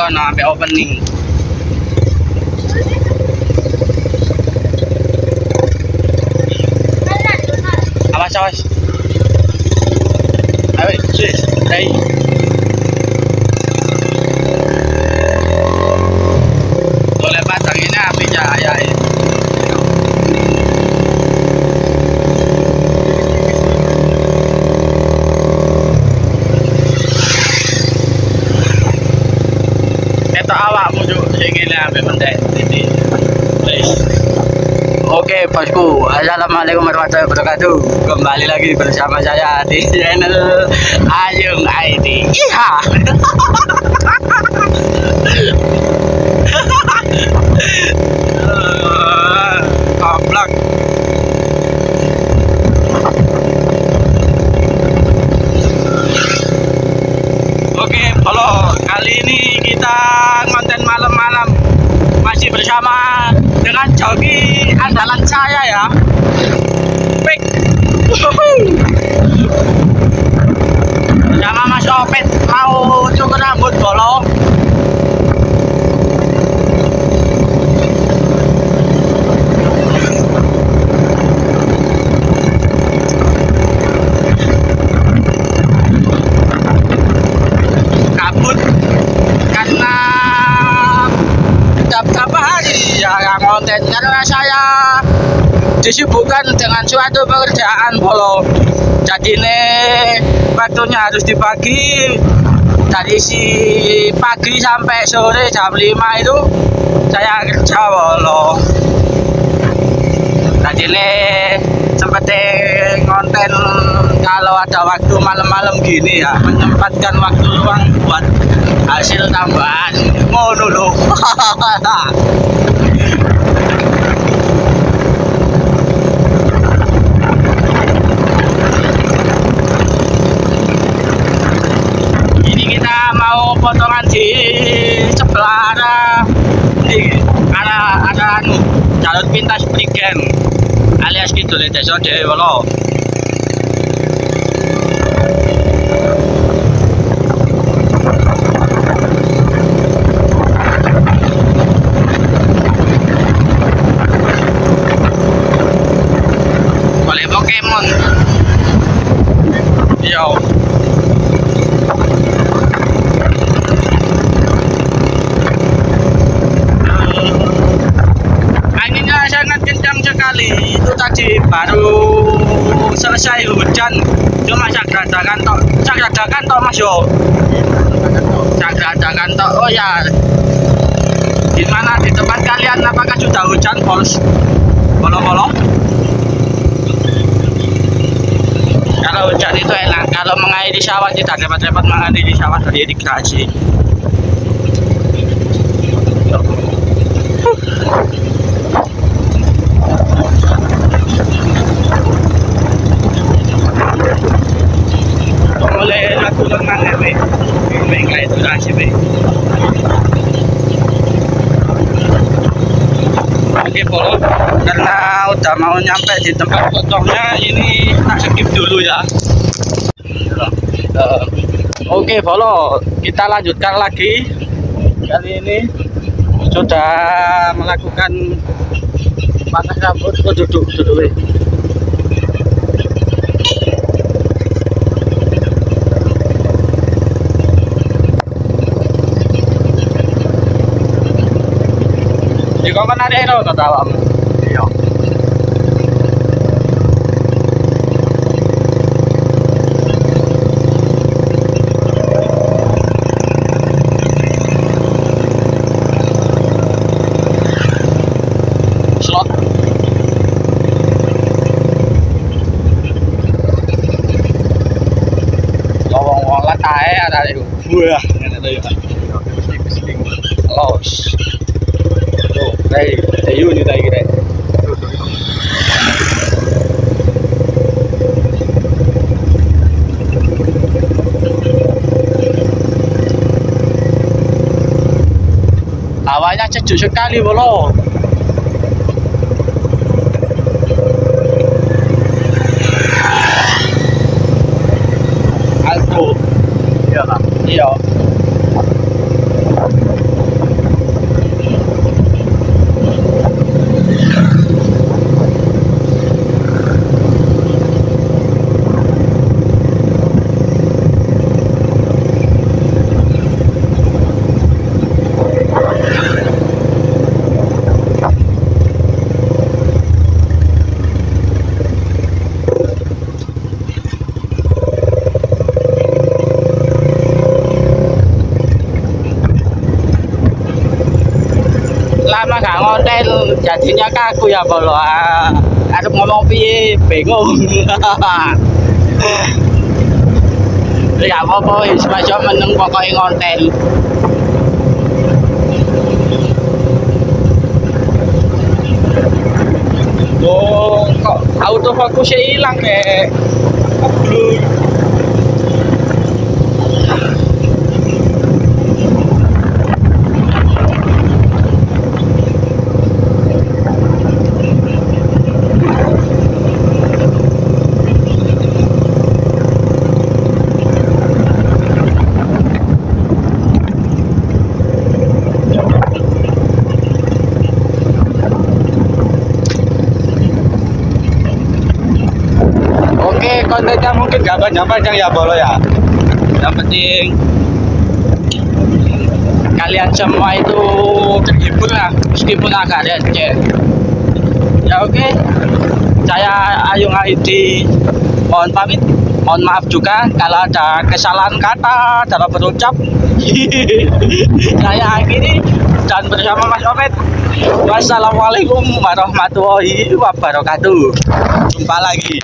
kono sampai opening. Awas awas. Ayo, sis, dai. Boleh pasang ini api cahaya ini. Awakmu juga ingin ambil penting ini. Oke bosku, assalamualaikum warahmatullahi wabarakatuh. Kembali lagi bersama saya di channel Ayung ID. Iya. Komplek. Oke, halo. Kali ini kita konten malam-malam masih bersama dengan joki andalan saya ya, Pik. Sama Mas Opet mau cukur rambut bolong. Kabut karena berapa hari ya konten, karena saya disibukkan dengan suatu pekerjaan bolong. Jadi ini waktunya harus dibagi dari pagi sampai sore jam 5 itu saya kerja bolong. Jadi ini seperti konten kalau ada waktu malam-malam gini ya, menyempatkan waktu luang buat hasil tambahan mau dulu. Ini kita mau potongan di sebelah ada jalur pintas Prigen alias gitu le desa Dewi Wolo. Boleh Pokemon. Yo. Anginnya sangat kencang sekali. Itu tadi baru selesai hujan, cuma sagradakan tok Mas yo. Sagradakan tok. Oh ya. Gimana di tempat kalian, apakah sudah hujan bos? Bolo-bolo? Kalau hujan itu enak, kalau mengairi sawah tidak repot-repot mengairi sawah dari irigasi. Mulai lagu lengan ya, baik itu irigasi, baik. Oke Polo, karena udah mau nyampe di tempat potongnya, ini tak skip dulu ya. Oke Polo, kita lanjutkan lagi. Kali ini sudah melakukan panas rambut. Oh, duduk. Kau kan ada hero atau tahu? Iya. Slot. Lowong lah tae ada itu. Wah, ada ya. Los. Đây, thấy như đây cái này. Awalnya sejuk sekali bolo. Alto. Iya lah. Iya. jadinya kaku ya bolo. Arep ngomong piye bingung. Ya apa-apa wis aja meneng pokoke ngonten. Oh, kok autofokusnya hilang ya? Aduh. Oke, kontennya mungkin gak panjang-panjang ya bolo ya. Yang penting kalian semua itu terhibur lah meskipun agak receh. Ya oke, saya Ayung Aidi mohon pamit. Mohon maaf juga kalau ada kesalahan kata dalam berucap. Saya akhiri dan bersama Mas Opet. Wassalamualaikum warahmatullahi wabarakatuh. Jumpa lagi.